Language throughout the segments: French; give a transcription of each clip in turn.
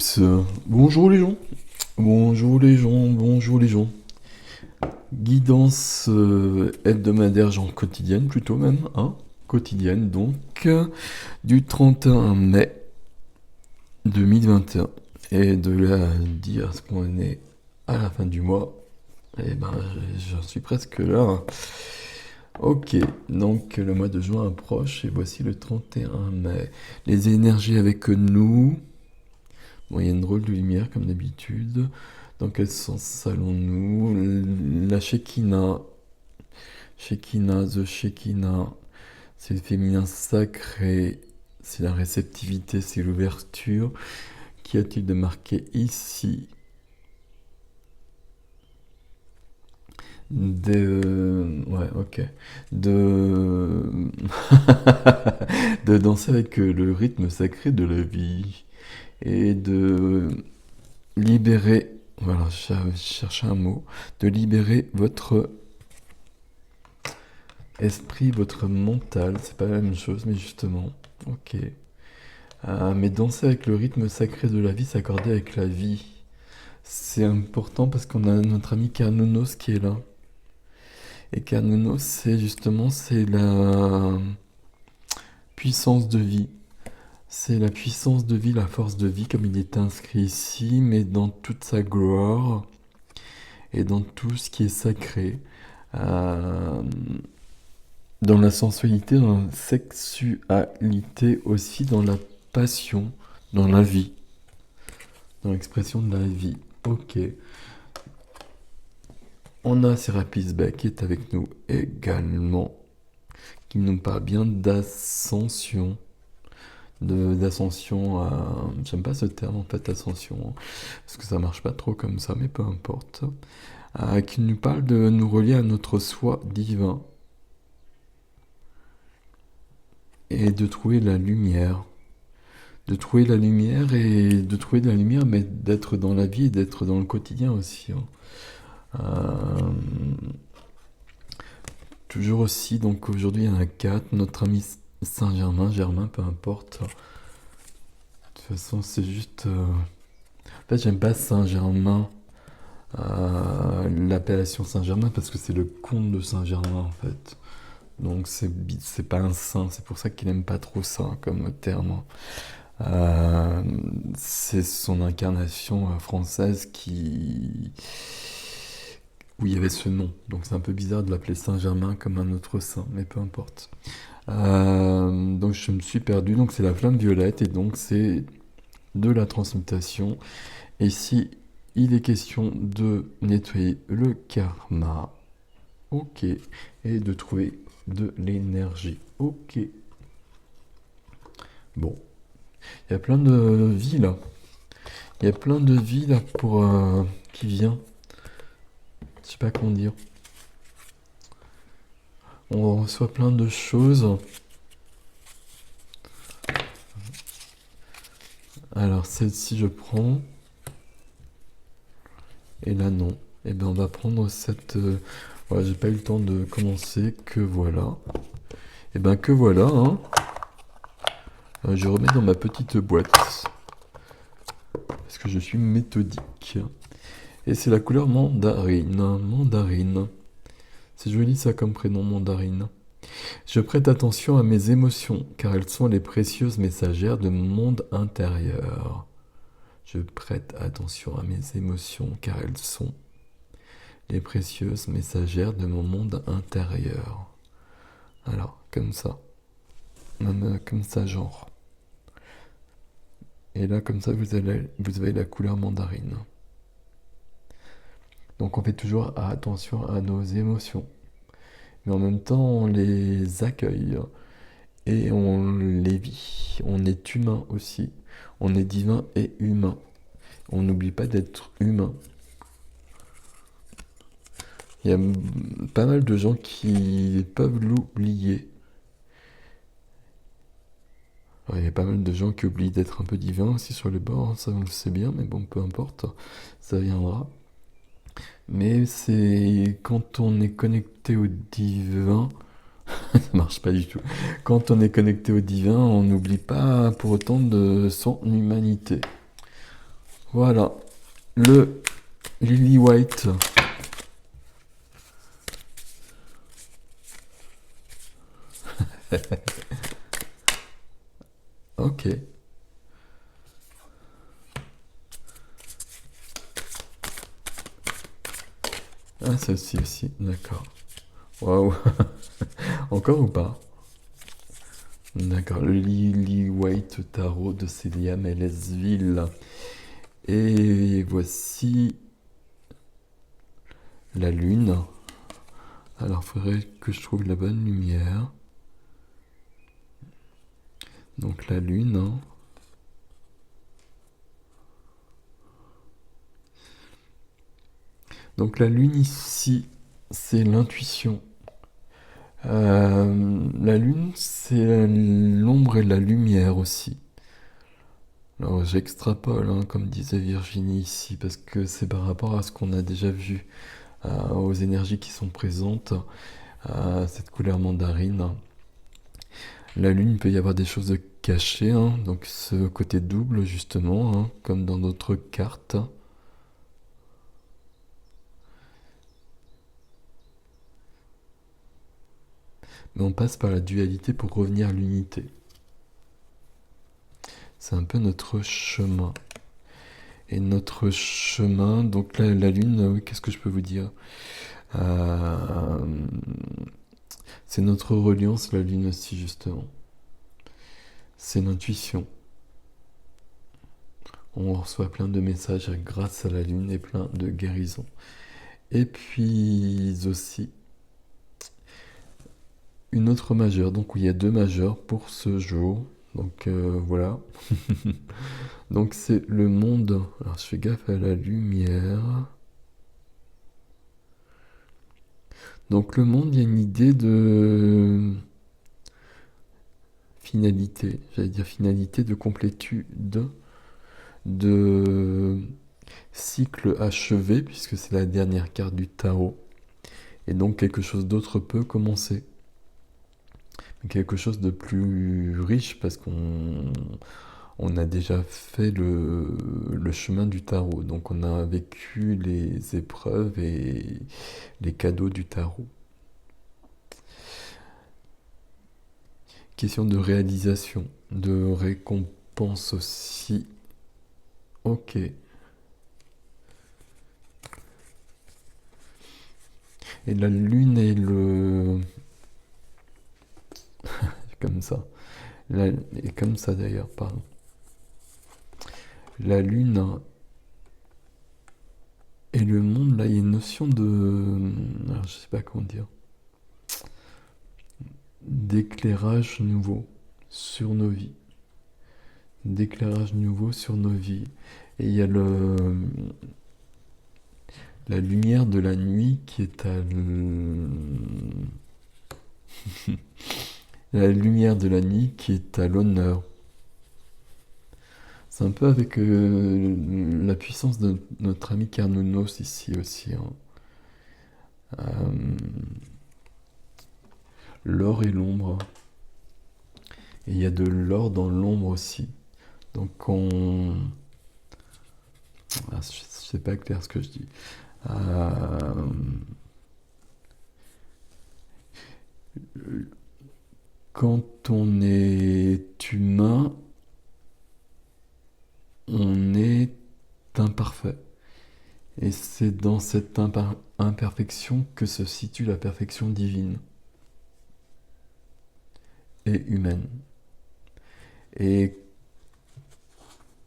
Yes. Bonjour les gens. Bonjour les gens. Bonjour les gens. Guidance hebdomadaire, genre quotidienne plutôt même, hein. Quotidienne donc, du 31 mai 2021. Et de là dire ce qu'on est à la fin du mois, eh ben j'en suis presque là. Ok, donc le mois de juin approche et voici le 31 mai. Les énergies avec nous. Bon, il y a une drôle de lumière comme d'habitude. Dans quel sens allons-nous? La Shekinah. Shekinah, the Shekinah. C'est le féminin sacré. C'est la réceptivité, c'est l'ouverture. Qu'y a-t-il de marqué ici? Ouais, ok. De... de danser avec le rythme sacré de la vie. Et de libérer, voilà, je cherche un mot, de libérer votre esprit, votre mental, c'est pas la même chose, mais justement, ok. Mais danser avec le rythme sacré de la vie, s'accorder avec la vie, c'est important parce qu'on a notre ami Carnunos qui est là. Et Carnunos, c'est justement, c'est la puissance de vie. C'est la puissance de vie, la force de vie, comme il est inscrit ici, mais dans toute sa gloire et dans tout ce qui est sacré. Euh, dans la sensualité, dans la sexualité aussi, dans la passion, dans la vie, dans l'expression de la vie. Ok. On a Serapis Bey qui est avec nous également, qui nous parle bien d'ascension. D'ascension à... J'aime pas ce terme en fait, ascension, parce que ça marche pas trop comme ça, mais peu importe. Qui nous parle de nous relier à notre soi divin. Et de trouver la lumière. De trouver la lumière et de trouver de la lumière, mais d'être dans la vie et d'être dans le quotidien aussi. Toujours aussi, donc aujourd'hui il y en a 4. Notre ami Saint-Germain, Germain, peu importe. De toute façon, c'est juste... En fait, j'aime pas Saint-Germain, l'appellation Saint-Germain, parce que c'est le comte de Saint-Germain en fait. Donc c'est pas un saint, c'est pour ça qu'il aime pas trop ça comme terme. C'est son incarnation française où il y avait ce nom. Donc c'est un peu bizarre de l'appeler Saint-Germain comme un autre saint, mais peu importe. Donc je me suis perdu. Donc c'est la flamme violette et donc c'est de la transmutation. Et ici, il est question de nettoyer le karma. Ok. Et de trouver de l'énergie. Ok. Bon. Il y a plein de vie là. Il y a plein de vie là pour qui vient. Je sais pas comment dire. On reçoit plein de choses. Alors celle-ci je prends. Et là non. Et bien on va prendre cette... Voilà, j'ai pas eu le temps de commencer. Que voilà. Et ben que voilà, hein. Je remets dans ma petite boîte. Parce que je suis méthodique. Et c'est la couleur mandarine. Mandarine. C'est joli ça comme prénom, mandarine. Je prête attention à mes émotions, car elles sont les précieuses messagères de mon monde intérieur. Je prête attention à mes émotions, car elles sont les précieuses messagères de mon monde intérieur. Alors, comme ça. Même comme ça, genre. Et là, comme ça, vous avez la couleur mandarine. Donc on fait toujours attention à nos émotions. Mais en même temps, on les accueille et on les vit. On est humain aussi. On est divin et humain. On n'oublie pas d'être humain. Il y a pas mal de gens qui peuvent l'oublier. Il y a pas mal de gens qui oublient d'être un peu divin aussi sur les bords, ça on le sait bien, mais bon, peu importe, ça viendra. Mais c'est quand on est connecté au divin, ça marche pas du tout. Quand on est connecté au divin, on n'oublie pas pour autant de son humanité. Voilà, le Lily White. Ok. Ah, celle-ci aussi, d'accord. Waouh. Encore ou pas? D'accord, le Lily White Tarot de Célia Mélesville. Et voici la lune. Alors, il faudrait que je trouve la bonne lumière. Donc la lune, hein. Donc la lune ici, c'est l'intuition. La lune, c'est l'ombre et la lumière aussi. Alors j'extrapole, hein, comme disait Virginie ici, parce que c'est par rapport à ce qu'on a déjà vu, aux énergies qui sont présentes, à cette couleur mandarine. La lune, il peut y avoir des choses cachées, hein, donc ce côté double justement, hein, comme dans d'autres cartes. Mais on passe par la dualité pour revenir à l'unité. C'est un peu notre chemin. Et notre chemin, donc la lune, qu'est-ce que je peux vous dire? Euh, c'est notre reliance, la lune aussi, justement. C'est l'intuition. On reçoit plein de messages grâce à la lune et plein de guérisons. Et puis aussi, une autre majeure, donc il y a deux majeures pour ce jour. Donc voilà. Donc c'est le monde. Alors je fais gaffe à la lumière. Donc le monde, il y a une idée de finalité, j'allais dire finalité, de complétude, de cycle achevé, puisque c'est la dernière carte du tarot. Et donc quelque chose d'autre peut commencer. Quelque chose de plus riche, parce qu'on a déjà fait le chemin du tarot. Donc on a vécu les épreuves et les cadeaux du tarot. Question de réalisation, de récompense aussi. Ok. Et la lune et le... comme ça. Et comme ça d'ailleurs, pardon. La lune et le monde, là, il y a une notion de... alors, je sais pas comment dire. D'éclairage nouveau sur nos vies. D'éclairage nouveau sur nos vies. Et il y a la lumière de la nuit qui est à... la lumière de la nuit qui est à l'honneur. C'est un peu avec la puissance de notre ami Carnunos ici aussi, hein. L'or et l'ombre. Et il y a de l'or dans l'ombre aussi. Donc on... ah, c'est pas clair ce que je dis. Quand on est humain, on est imparfait. Et c'est dans cette imperfection que se situe la perfection divine et humaine. Et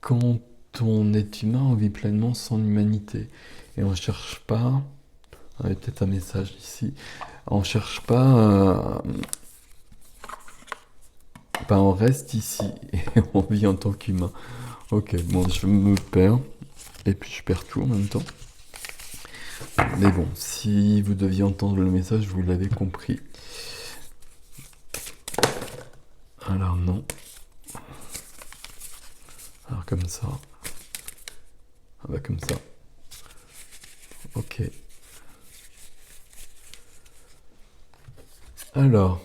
quand on est humain, on vit pleinement son humanité. Et on ne cherche pas... il y a peut-être un message ici. On cherche pas... on reste ici et on vit en tant qu'humain. Ok, bon, je me perds. Et puis je perds tout en même temps. Mais bon, si vous deviez entendre le message, vous l'avez compris. Alors non. Alors comme ça. Ah bah comme ça. Ok. Alors,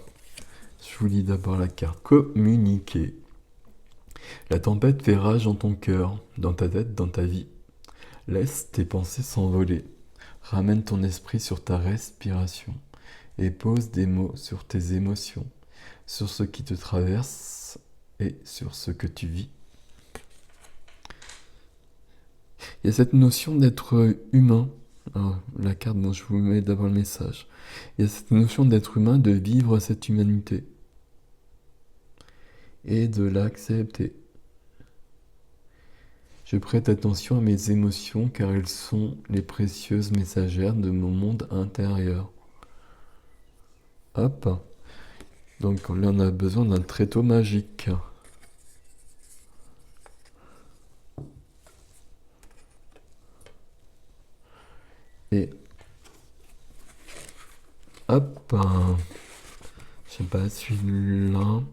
je vous lis d'abord la carte communiquer. La tempête fait rage dans ton cœur, dans ta tête, dans ta vie. Laisse tes pensées s'envoler. Ramène ton esprit sur ta respiration et pose des mots sur tes émotions, sur ce qui te traverse et sur ce que tu vis. Il y a cette notion d'être humain. Alors, la carte, bon, je vous mets d'abord le message. Il y a cette notion d'être humain, de vivre cette humanité et de l'accepter. Je prête attention à mes émotions car elles sont les précieuses messagères de mon monde intérieur. Hop. Donc là, on a besoin d'un tréteau magique. Et hop. Je sais pas, celui-là.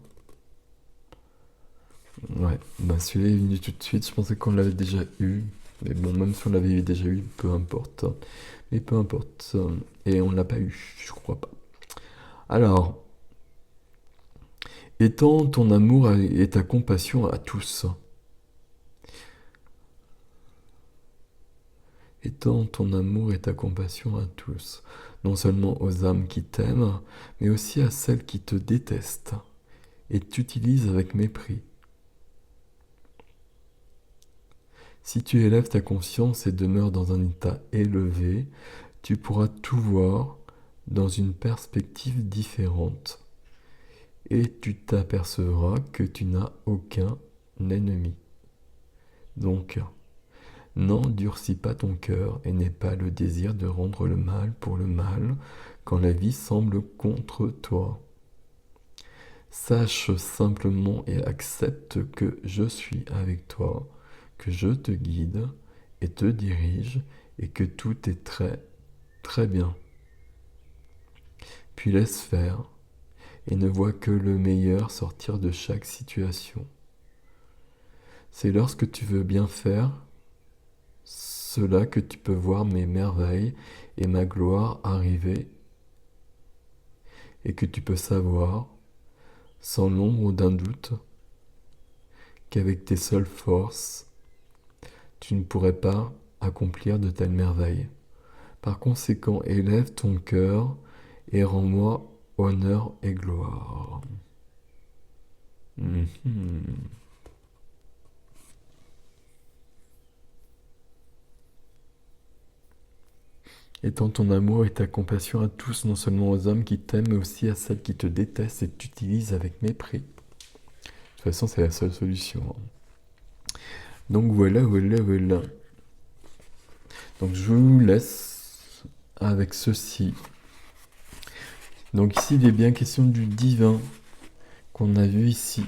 Ouais, bah celui-là est venu tout de suite. Je pensais qu'on l'avait déjà eu. Mais bon, même si on l'avait déjà eu, peu importe. Mais peu importe. Et on l'a pas eu, je crois pas. Alors, étends ton amour et ta compassion à tous. Étends ton amour et ta compassion à tous, non seulement aux âmes qui t'aiment, mais aussi à celles qui te détestent et t'utilisent avec mépris. Si tu élèves ta conscience et demeures dans un état élevé, tu pourras tout voir dans une perspective différente et tu t'apercevras que tu n'as aucun ennemi. Donc, n'endurcis pas ton cœur et n'aie pas le désir de rendre le mal pour le mal quand la vie semble contre toi. Sache simplement et accepte que je suis avec toi, que je te guide et te dirige et que tout est très, très bien. Puis laisse faire et ne vois que le meilleur sortir de chaque situation. C'est lorsque tu veux bien faire cela que tu peux voir mes merveilles et ma gloire arriver et que tu peux savoir, sans l'ombre d'un doute, qu'avec tes seules forces, tu ne pourrais pas accomplir de telles merveilles. Par conséquent, élève ton cœur et rends-moi honneur et gloire. Étends ton amour et ta compassion à tous, non seulement aux hommes qui t'aiment, mais aussi à celles qui te détestent et t'utilisent avec mépris. De toute façon, c'est la seule solution. Donc voilà. Donc je vous laisse avec ceci. Donc ici, il est bien question du divin qu'on a vu ici.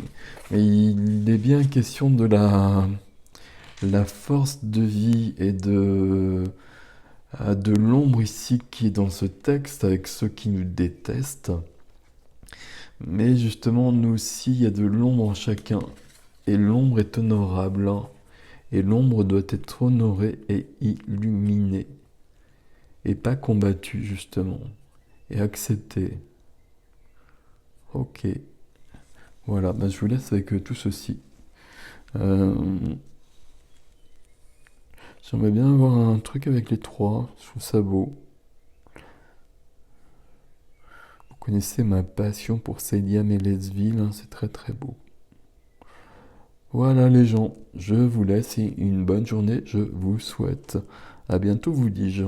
Mais il est bien question de la force de vie et de l'ombre ici qui est dans ce texte avec ceux qui nous détestent. Mais justement, nous aussi, il y a de l'ombre en chacun. Et l'ombre est honorable. Et l'ombre doit être honorée et illuminée. Et pas combattue, justement. Et acceptée. Ok. Voilà, bah, je vous laisse avec tout ceci. J'aimerais bien avoir un truc avec les trois. Je trouve ça beau. Vous connaissez ma passion pour Céliam et Lesville, hein, c'est très très beau. Voilà les gens, je vous laisse et une bonne journée, je vous souhaite. À bientôt vous dis-je.